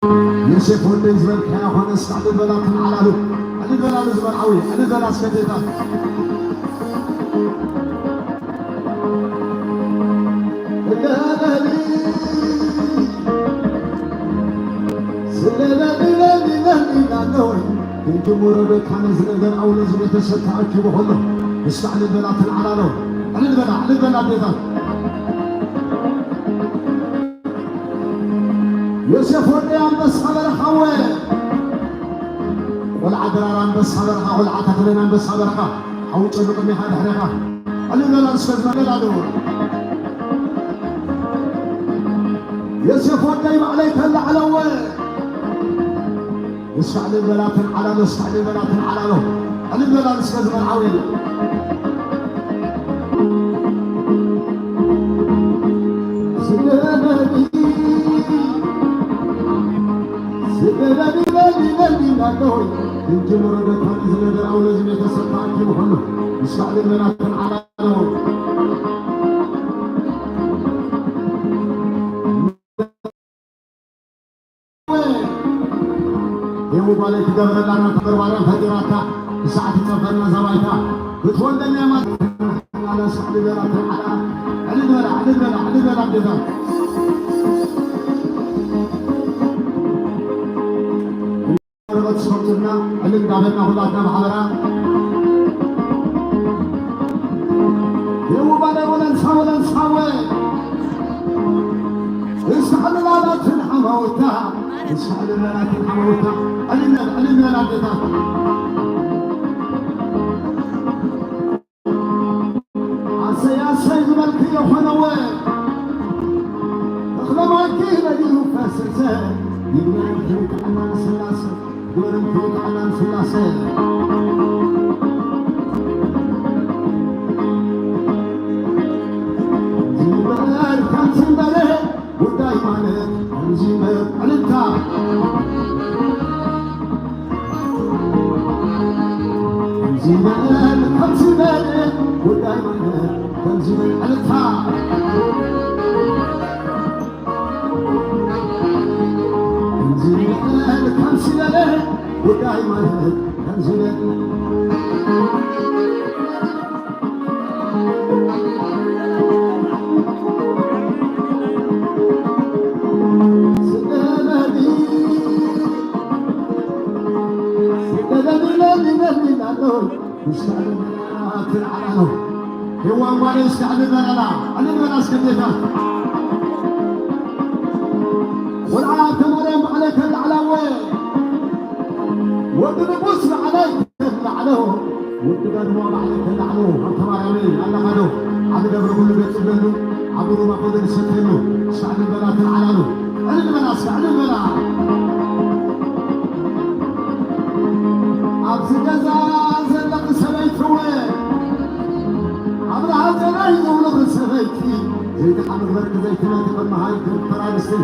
يوسف ولد زبل كان هون استعد البلاد على له البلاد زبل عوي البلاد سكتة الجمهور كان زنقر أو لازم يتسكع كيبه استعد البلاد على له البلاد بيضا يوسف ولد بس خبر خوي والعذراء بس خبرها والعتقلنا بس خبرها أو تشوف من هذا حرقة اللي لا نسفز ما لا دور يوسف ودايم عليك هلا على وين يسمع للبلاد على له يسمع للبلاد على له اللي لا نسفز ما عويل الجمهور كان يزنقر أو لازم يتسكع كيبه يسمع للبلاد على له يوم عليك دبر لنا تبر وارم فدراتا ساعة تفرنا زوايتا بتولدنا ما على سحب بلاد على البلاد بذا ربط صوتنا اللي قابلنا هلاتنا بحضرة يوم عليك ولا نساوي اسحب لنا تنحموتا اسحب لنا تنحموتا علمنا العبدة عسى يا سيد ملكي وحنوي اخلى معكي لديه فاسسة يقولون فيك عنان سلاسة يقولون فيك عنان سلاسة جيبال كان سنبالي ودايمانك انجيبال علمتا زمان كم زمان ودايما كم زمان علتها زمان كم زمان ودايما كم زمان يستعد البنات العلانو هو أموال يستعد البنات سكتها والعاب تمرين عليك العلاوي والنبوس عليك العلو والدقان عليك العلو التمارين الله قالوا عبد دبر كل بيت بنو عبد ما قدر يسكنوا استعد البنات العلانو البنات استعد البنات عبد جزاء سبيتوي عبر هذا لا يقول سبيتي زيد حمد برك زيت ما تقول معاي ترانسي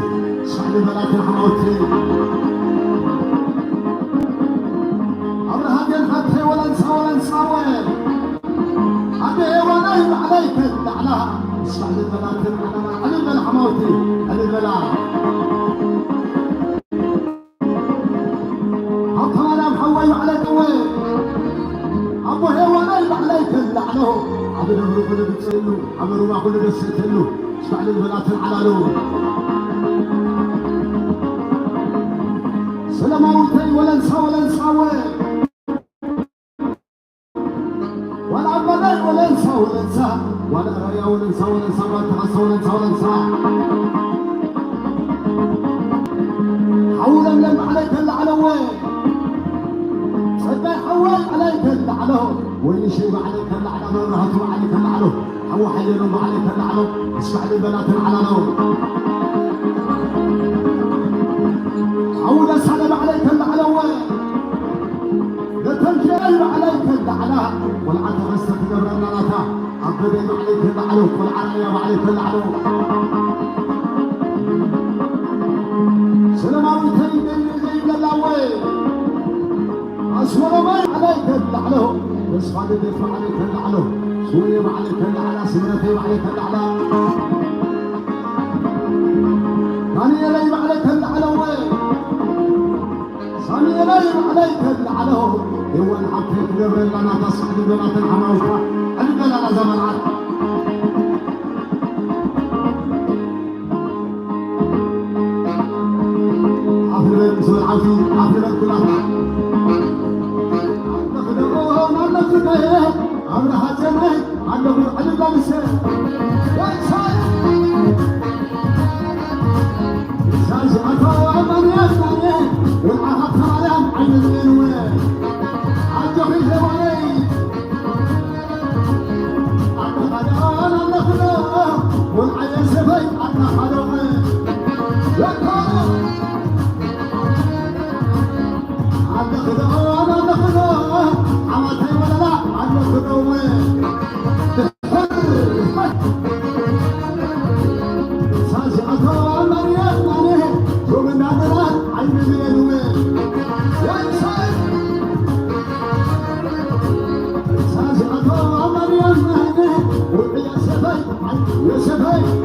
شعل بلاك الحموتي عبر هذا الفتح ولا نساوي هذا ولا عليك الدعلاء شعل بلاك علم الحموتي البلاء أطال محوي عليك وين أبو هو نايم عليك اللعنه عبروا كل بتسلو عبروا ما كل بتسلو اسمع للبنات العلالو سلاموتي ولا نساوي ولا عبدي ولا نسى ولا ريا ولا نسى ولا نسى حولا لم عليك اللعنه صدق حول عليك اللعنه وين شيء عليك اللعنه من رهته عليك اللعنه حو حيلهم عليك اللعنه اسمع للبنات العلانو حول سلم عليك اللعنه لا تنجي عليك اللعنه والعتق استقدر النلاتا عبدين عليك اللعنه والعليا عليك اللعنه سلاماوي تيجي زي بلاوي أسود ما عليك اللعنه بس خالد يدفع عليك اللعنه سوريا ما عليك اللعنه سمرتي ما عليك اللعنه كان يلي ما عليك اللعنه وين عليك العلو هو الحقيق جبر لنا تصحب لنا تنعموها عندنا زمن عرب عفرين سوى عفين عفرين كلها عندك دموهم عندك ذكاية عمرها جمعي عندك عندك لسه يا إنسان إنسان أطوى من يسمعني والعهد تعلم عن الوين عندك في الهواني عندك أنا عندك لا والعين سبي عندك حلوين يا كارم عندك دعوة عندك دعوة عملتي ولا لا عندك دعوة سازي أطوى مريم مريم شو من عندنا عين من يا إنسان سازي أطوى مريم مريم ويا سفي يا سفي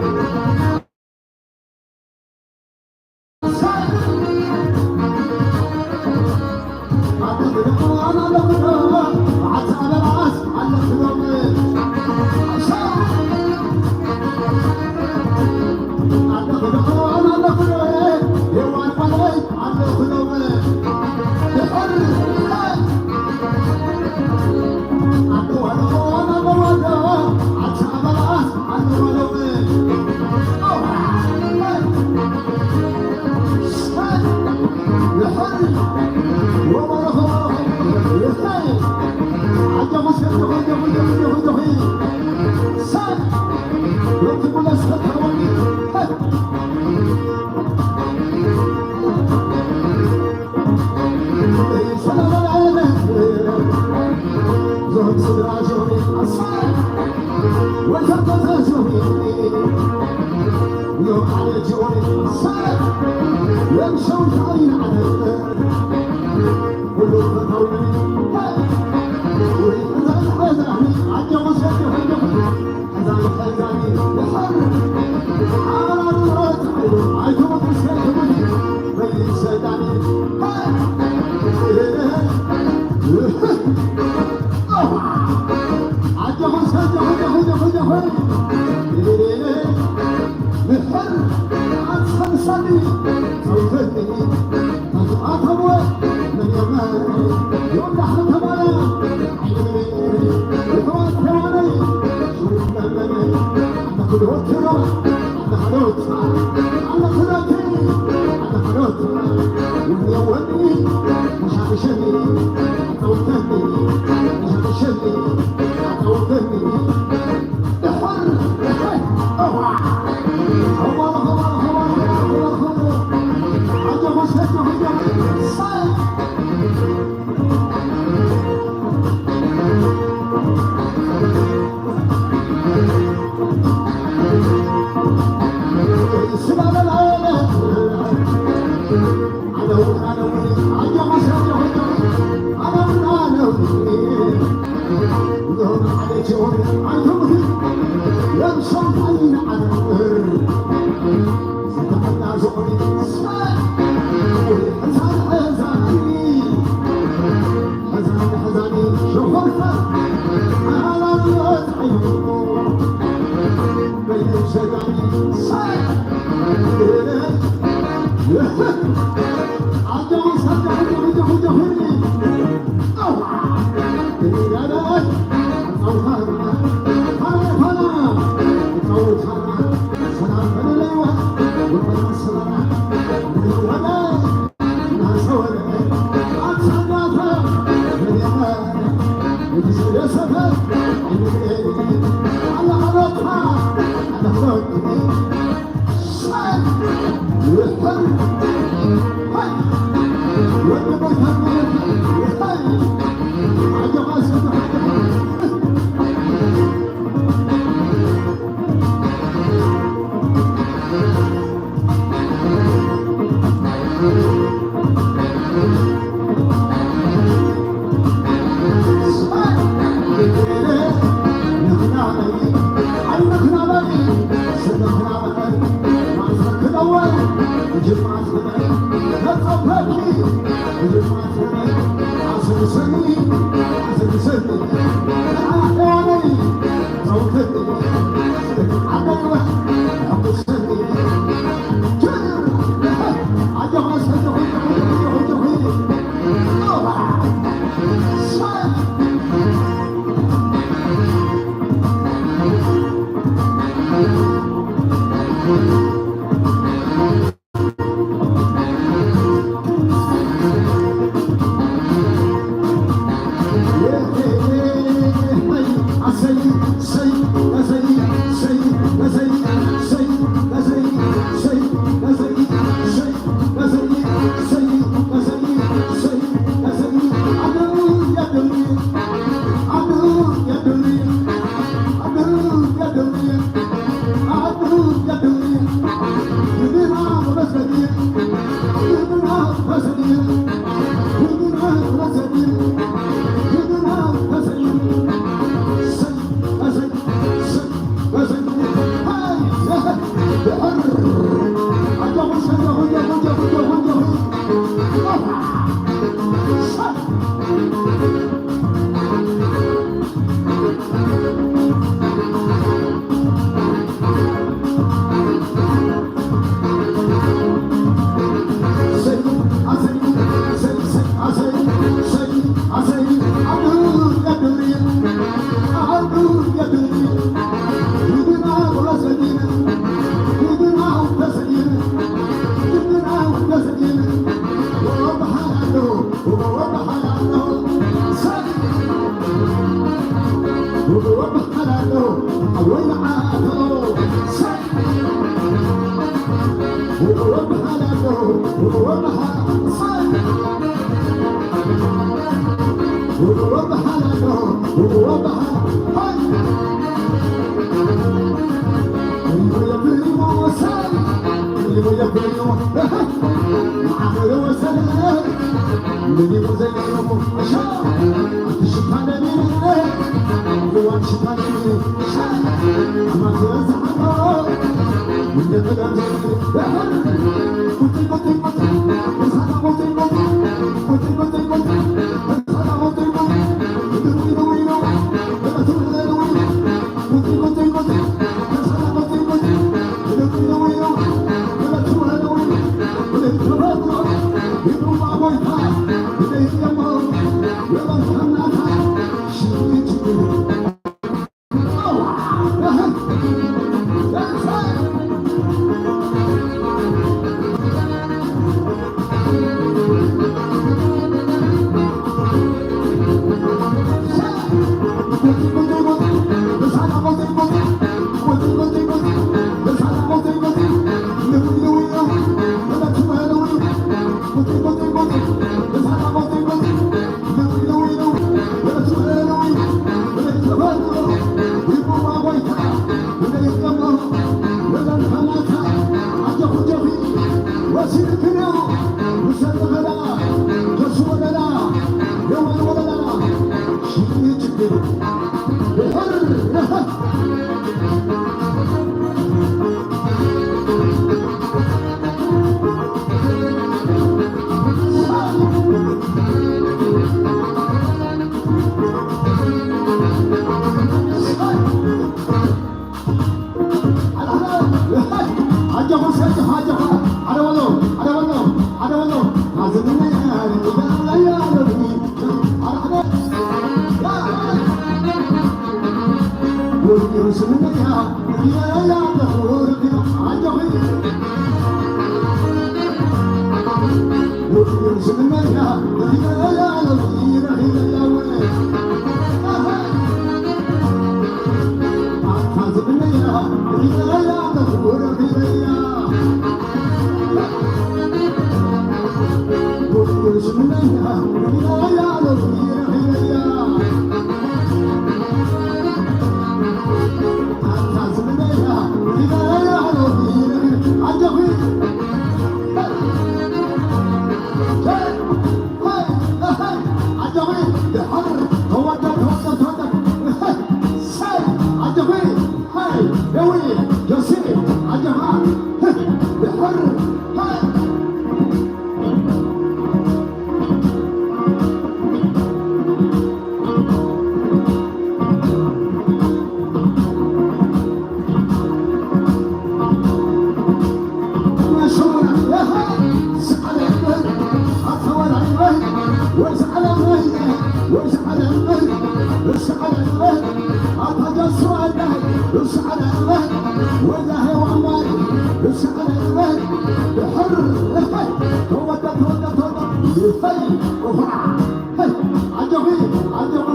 على الغد ولا هو عمال مش على الغد بحر توتر يطيب وفرع عجبي عجبي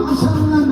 Asal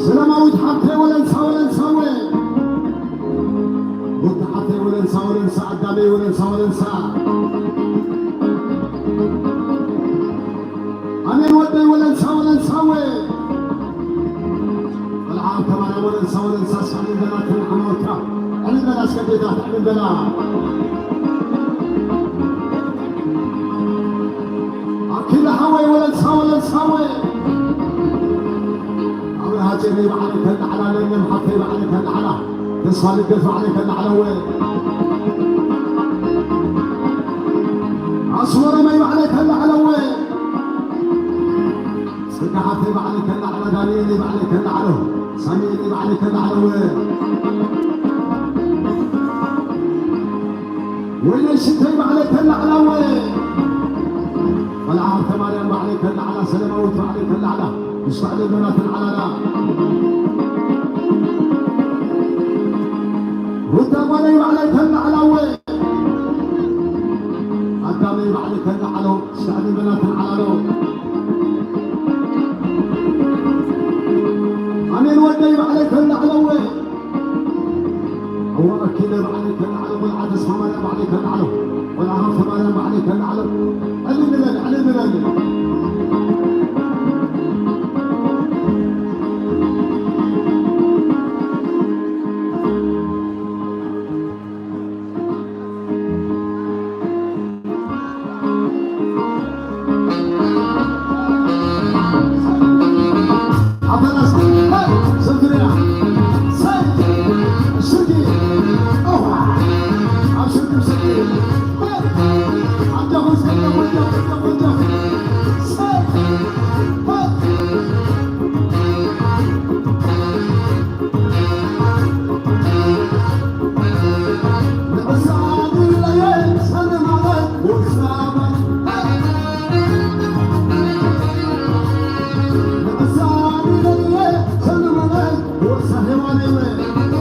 سلاموت حتى ولا نساوي قلت حتى ولا نسى قدامي ولا نسى أنا نودي ولا نساوي العام كمان ولا نسى سامي بنا كل حموتها أنا بنا سكبيتها أنا بنا أكيد حوي ولا نساوي هاجري بعلك العلا لين محطي بعلك العلا تصفى لك عليك العلا وين أصور ما يبعلك العلا وين سكحتي بعلك العلا قاليني بعلك العلا سميني بعلك العلا وين شتي بعلك العلا وين والعام ثمانية بعلك العلا سلموت بعلك العلا اشفع لي بنات العلا قدامي عليك العلوي قدامي عليك العلو اشفع لي بنات العلو أنا نودي عليك العلوي هو أكيد عليك العلو والعدس فما عليك العلو والعام فما عليك العلو علي بلاد What's